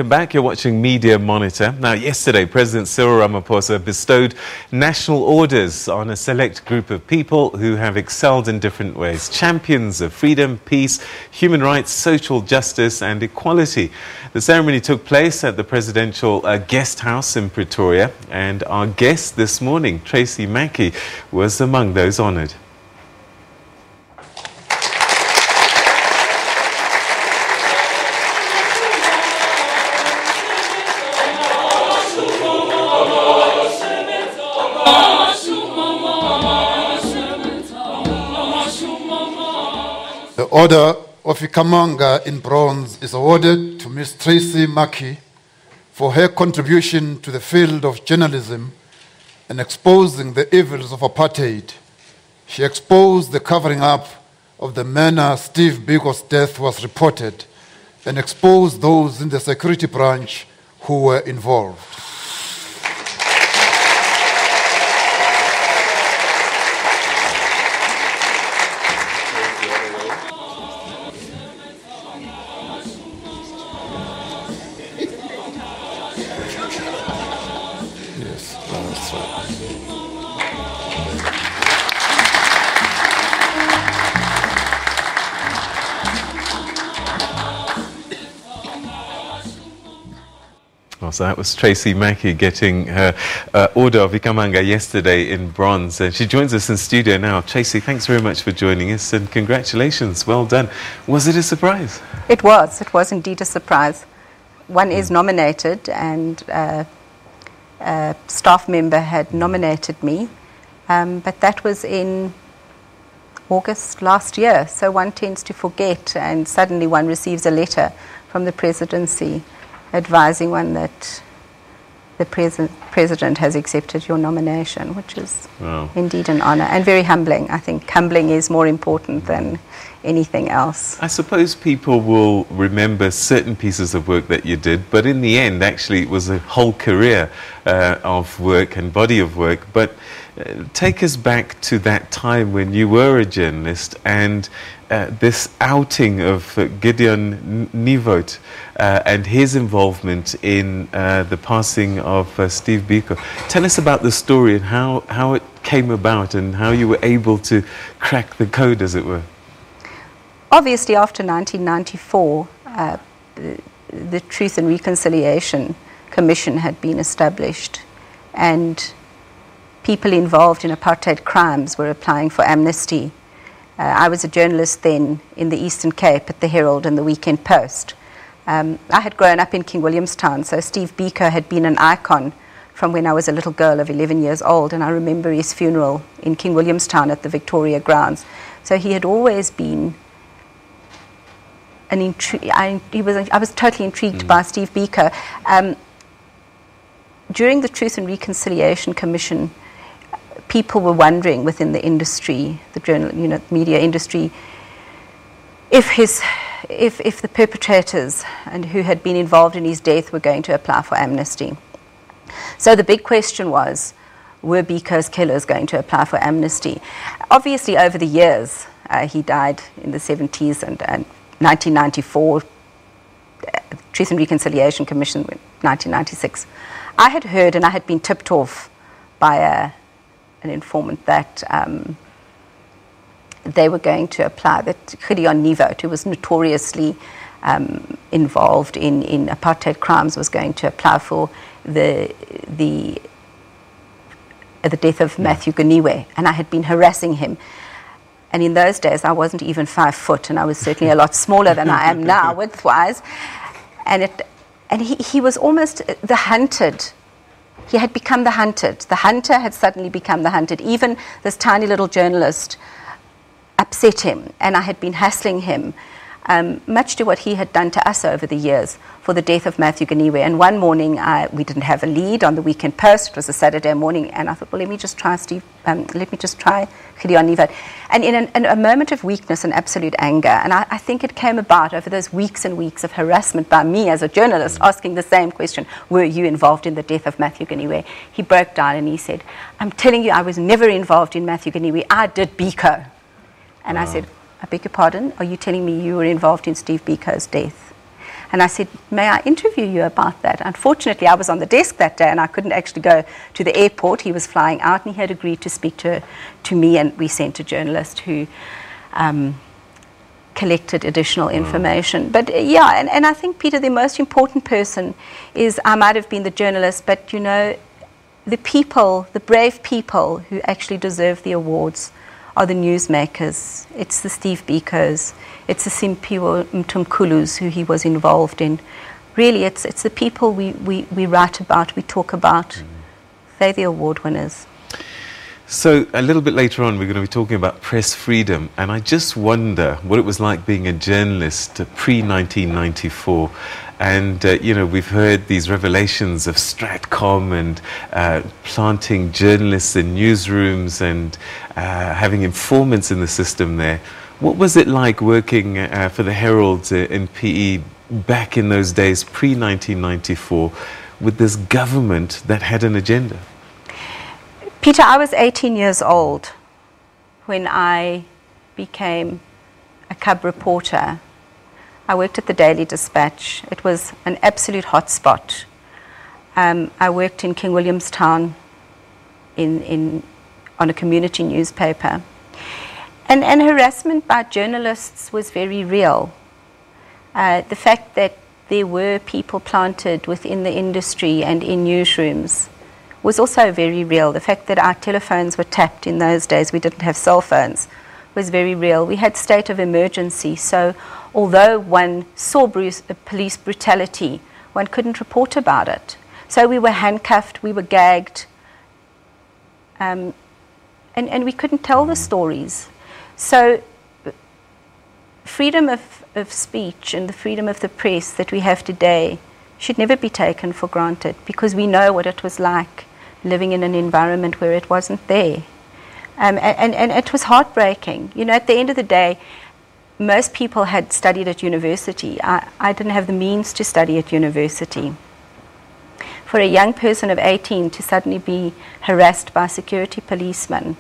welcome back. You're watching Media Monitor. Now, yesterday, President Cyril Ramaphosa bestowed national orders on a select group of people who have excelled in different ways. Champions of freedom, peace, human rights, social justice and equality. The ceremony took place at the Presidential Guest House in Pretoria, and our guest this morning, Traci Mackie, was among those honoured. The Order of Ikhamanga in bronze is awarded to Ms. Traci Mackie for her contribution to the field of journalism and exposing the evils of apartheid. She exposed the covering up of the manner Steve Biko's death was reported and exposed those in the security branch who were involved. Yes, that's right. Well, so that was Traci Mackie getting her Order of Ikhamanga yesterday in bronze. And she joins us in studio now. Traci, thanks very much for joining us and congratulations. Well done. Was it a surprise? It was indeed a surprise. One is nominated, and a staff member had nominated me, but that was in August last year, so one tends to forget, and suddenly one receives a letter from the presidency advising one that the president has accepted your nomination, which is indeed an honor and very humbling. I think humbling is more important than anything else. I suppose people will remember certain pieces of work that you did, but in the end, actually, it was a whole career of work and body of work. But take us back to that time when you were a journalist and this outing of Gideon Nieuwoudt and his involvement in the passing of Steve Biko. Tell us about the story and how it came about and how you were able to crack the code, as it were. Obviously, after 1994, the Truth and Reconciliation Commission had been established, and people involved in apartheid crimes were applying for amnesty. I was a journalist then in the Eastern Cape at the Herald and the Weekend Post. I had grown up in King Williamstown, so Steve Biko had been an icon from when I was a little girl of 11 years old, and I remember his funeral in King Williamstown at the Victoria grounds. So he had always been I was totally intrigued by Steve Biko. During the Truth and Reconciliation Commission, people were wondering within the industry, the media industry, if the perpetrators and who had been involved in his death were going to apply for amnesty. So the big question was, were Biko's killers going to apply for amnesty? Obviously, over the years, he died in the 70s and 1994, Truth and Reconciliation Commission, 1996. I had heard, and I had been tipped off by an informant that they were going to apply, that Gideon Nieuwoudt, who was notoriously involved in apartheid crimes, was going to apply for the death of Matthew Ganiwe, and I had been harassing him. And in those days, I wasn't even 5 foot, and I was certainly a lot smaller than I am now, width-wise. And he was almost the hunted. He had become the hunted. The hunter had suddenly become the hunted. Even this tiny little journalist upset him, and I had been hassling him, much to what he had done to us over the years for the death of Matthew Ganiwe. And one morning, we didn't have a lead on the Weekend Post. It was a Saturday morning, and I thought, well, let me just try Gideon Nieuwoudt. And in a moment of weakness and absolute anger, and I think it came about over those weeks and weeks of harassment by me as a journalist, asking the same question, were you involved in the death of Matthew Ganiwe? He broke down and he said, I'm telling you, I was never involved in Matthew Ganiwe. I did Biko. And I said, I beg your pardon, are you telling me you were involved in Steve Biko's death? And I said, may I interview you about that? Unfortunately, I was on the desk that day and I couldn't actually go to the airport. He was flying out and he had agreed to speak to me, and we sent a journalist who collected additional information. But yeah, and I think, Peter, the most important person is, I might have been the journalist, but you know, the people, the brave people who actually deserve the awards are the newsmakers. It's the Steve Bikos, it's the Simphiwe Mthimkhulus who he was involved in. Really, it's the people we write about, we talk about. They're the award winners. So a little bit later on, we're going to be talking about press freedom, and I just wonder what it was like being a journalist pre-1994. And, you know, we've heard these revelations of Stratcom and planting journalists in newsrooms and having informants in the system there. What was it like working for the Herald in PE back in those days, pre-1994, with this government that had an agenda? Peter, I was 18 years old when I became a cub reporter. I worked at the Daily Dispatch. It was an absolute hotspot. I worked in King Williamstown on a community newspaper. And harassment by journalists was very real. The fact that there were people planted within the industry and in newsrooms was also very real. The fact that our telephones were tapped in those days, we didn't have cell phones, was very real. We had state of emergency, so although one saw police brutality, one couldn't report about it. So we were handcuffed, we were gagged, and we couldn't tell the stories. So freedom of speech and the freedom of the press that we have today should never be taken for granted, because we know what it was like living in an environment where it wasn't there. And it was heartbreaking. You know, at the end of the day, most people had studied at university. I didn't have the means to study at university. For a young person of 18 to suddenly be harassed by security policemen,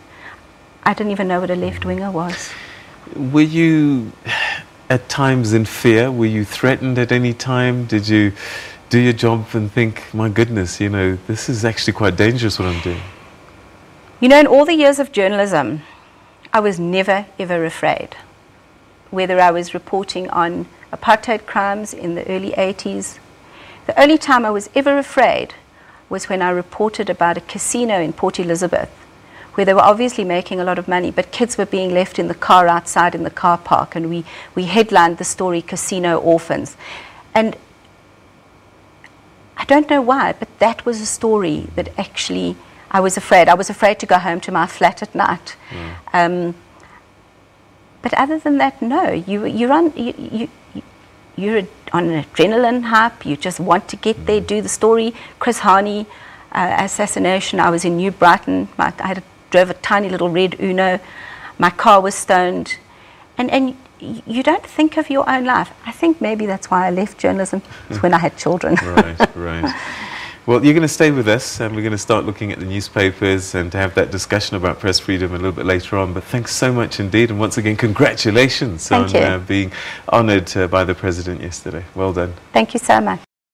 I didn't even know what a left-winger was. Were you at times in fear? Were you threatened at any time? Did you do your job and think, my goodness, you know, this is actually quite dangerous what I'm doing? You know, in all the years of journalism, I was never, ever afraid. Whether I was reporting on apartheid crimes in the early 80s, the only time I was ever afraid was when I reported about a casino in Port Elizabeth, where they were obviously making a lot of money, but kids were being left in the car outside in the car park, and we headlined the story Casino Orphans. And I don't know why, but that was a story that actually I was afraid. I was afraid to go home to my flat at night. But other than that, no. You're on an adrenaline hype. You just want to get there, do the story. Chris Hani assassination. I was in New Brighton. I drove a tiny little red Uno. My car was stoned, and you don't think of your own life. I think maybe that's why I left journalism, was when I had children. Right. Well, you're going to stay with us, and we're going to start looking at the newspapers and to have that discussion about press freedom a little bit later on. But thanks so much indeed, and once again, congratulations on being honoured by the President yesterday. Well done. Thank you so much.